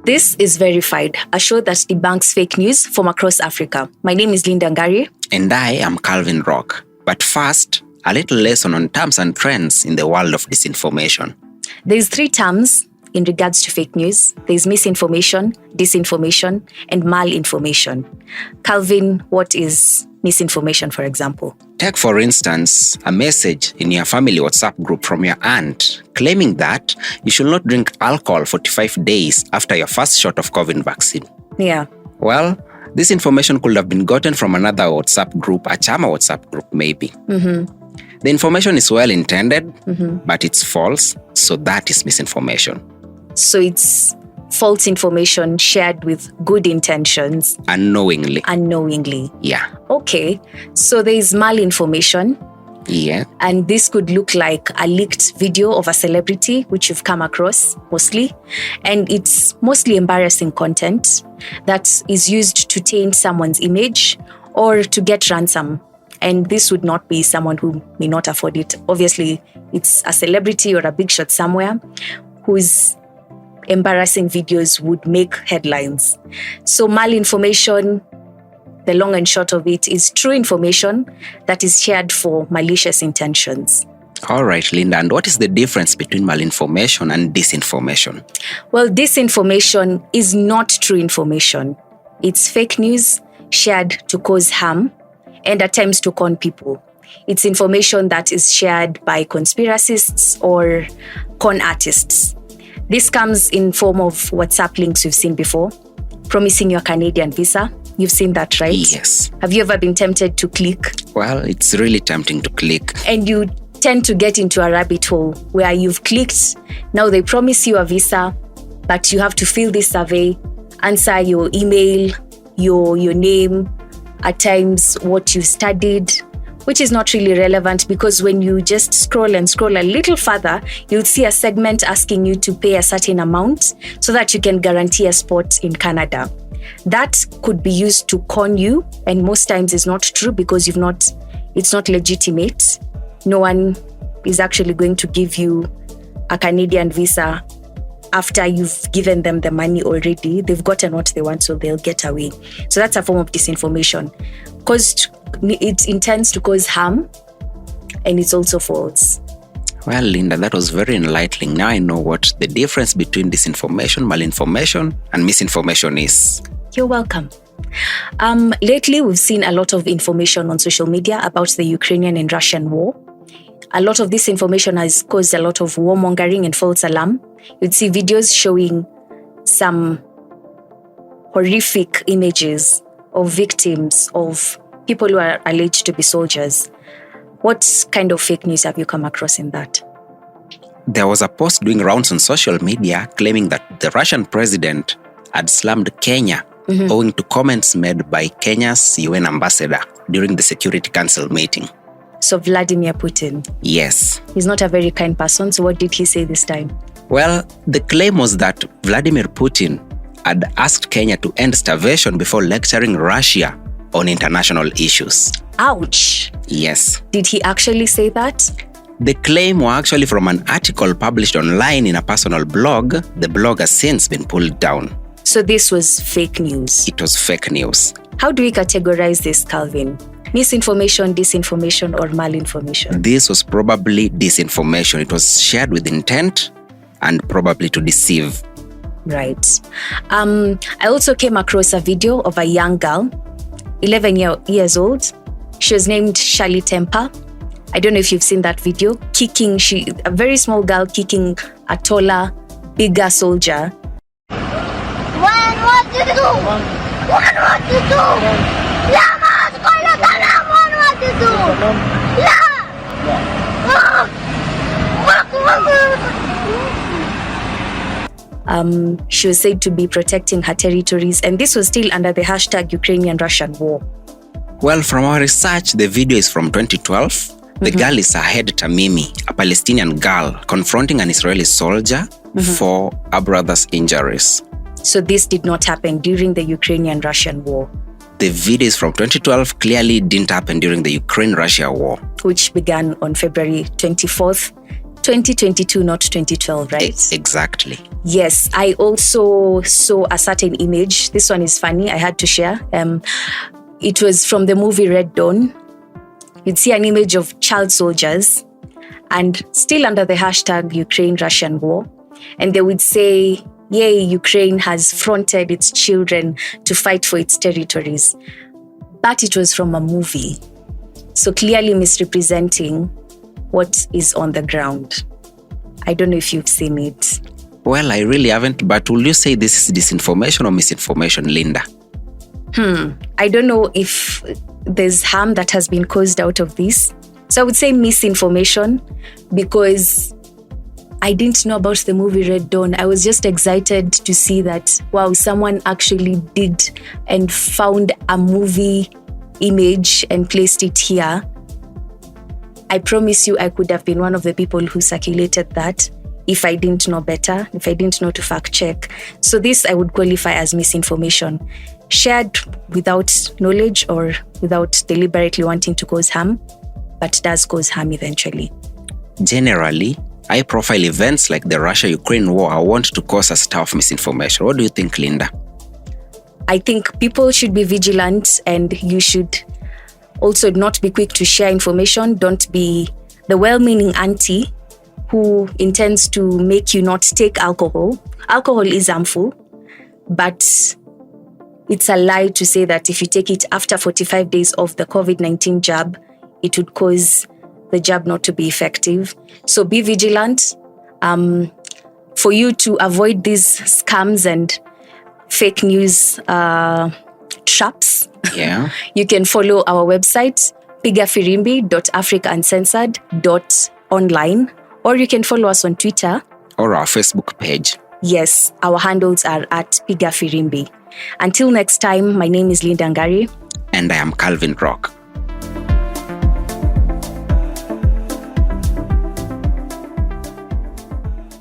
This is Verified, a show that debunks fake news from across Africa. My name is Linda Ngari. And I am Calvin Rock. But first, a little lesson on terms and trends in the world of disinformation. There's 3 terms in regards to fake news. There's misinformation, disinformation, and malinformation. Calvin, what is misinformation, for example? Take, for instance, a message in your family WhatsApp group from your aunt claiming that you should not drink alcohol 45 days after your first shot of COVID vaccine. Yeah. Well, this information could have been gotten from another WhatsApp group, a Chama WhatsApp group maybe. The information is well intended, but it's false, so that is misinformation. So it's false information shared with good intentions. Unknowingly. Yeah. Okay. So there is malinformation. Yeah. And this could look like a leaked video of a celebrity, which you've come across mostly. And it's mostly embarrassing content that is used to taint someone's image or to get ransom. And this would not be someone who may not afford it. Obviously, it's a celebrity or a big shot somewhere whose embarrassing videos would make headlines. So malinformation, the long and short of it, is true information that is shared for malicious intentions. All right, Linda. And what is the difference between malinformation and disinformation? Well, disinformation is not true information. It's fake news shared to cause harm and at times to con people. It's information that is shared by conspiracists or con artists. This comes in form of WhatsApp links you've seen before, promising your Canadian visa. You've seen that, right? Yes. Have you ever been tempted to click? Well, it's really tempting to click. And you tend to get into a rabbit hole where you've clicked. Now they promise you a visa, but you have to fill this survey, answer your email, your name, at times what you've studied, which is not really relevant because when you just scroll a little further, you'll see a segment asking you to pay a certain amount so that you can guarantee a spot in Canada. That could be used to con you, and most times is not true because it's not legitimate. No one is actually going to give you a Canadian visa after you've given them the money already. They've gotten what they want, so they'll get away. So that's a form of disinformation. Because it intends to cause harm, and it's also false. Well, Linda, that was very enlightening. Now I know what the difference between disinformation, malinformation, and misinformation is. You're welcome. Lately, we've seen a lot of information on social media about the Ukrainian and Russian war. A lot of this information has caused a lot of warmongering and false alarm. You'd see videos showing some horrific images of victims, of people who are alleged to be soldiers. What kind of fake news have you come across in that? There was a post doing rounds on social media claiming that the Russian president had slammed Kenya owing to comments made by Kenya's UN ambassador during the Security Council meeting. So Vladimir Putin. Yes. He's not a very kind person, so what did he say this time? Well, the claim was that Vladimir Putin had asked Kenya to end starvation before lecturing Russia on international issues. Ouch! Yes. Did he actually say that? The claim was actually from an article published online in a personal blog. The blog has since been pulled down. So this was fake news? It was fake news. How do we categorize this, Calvin? Misinformation, disinformation, or malinformation? This was probably disinformation. It was shared with intent and probably to deceive. Right. I also came across a video of a young girl, 11 years old. She was named Shirley Temper. I don't know if you've seen that video. A very small girl kicking a taller, bigger soldier. What to do? What to do? What to do? She was said to be protecting her territories, and this was still under the hashtag Ukrainian-Russian war. Well, from our research, the video is from 2012. The girl is Ahed Tamimi, a Palestinian girl confronting an Israeli soldier for her brother's injuries. So this did not happen during the Ukrainian-Russian war. The video is from 2012, clearly didn't happen during the Ukraine-Russia war, which began on February 24th, 2022, not 2012, right? Exactly. Yes, I also saw a certain image. This one is funny. I had to share. It was from the movie Red Dawn. You'd see an image of child soldiers and still under the hashtag Ukraine-Russian war. And they would say, yay, Ukraine has fronted its children to fight for its territories. But it was from a movie. So clearly misrepresenting what is on the ground. I don't know if you've seen it. Well, I really haven't, but will you say this is disinformation or misinformation, Linda? I don't know if there's harm that has been caused out of this. So I would say misinformation because I didn't know about the movie Red Dawn. I was just excited to see that, wow, someone actually did and found a movie image and placed it here. I promise you I could have been one of the people who circulated that if I didn't know better, if I didn't know to fact check. So this I would qualify as misinformation. Shared without knowledge or without deliberately wanting to cause harm, but does cause harm eventually. Generally, high-profile events like the Russia-Ukraine war are wont to cause a stir of misinformation. What do you think, Linda? I think people should be vigilant and you should also not be quick to share information. Don't be the well-meaning auntie who intends to make you not take alcohol. Alcohol is harmful, but it's a lie to say that if you take it after 45 days of the COVID-19 jab, it would cause the jab not to be effective. So be vigilant. For you to avoid these scams and fake news traps, you can follow our website, pigafirimbi.africauncensored.online, or you can follow us on Twitter. Or our Facebook page. Yes, our handles are at Piga Firimbi. Until next time, my name is Linda Ngari. And I am Calvin Rock.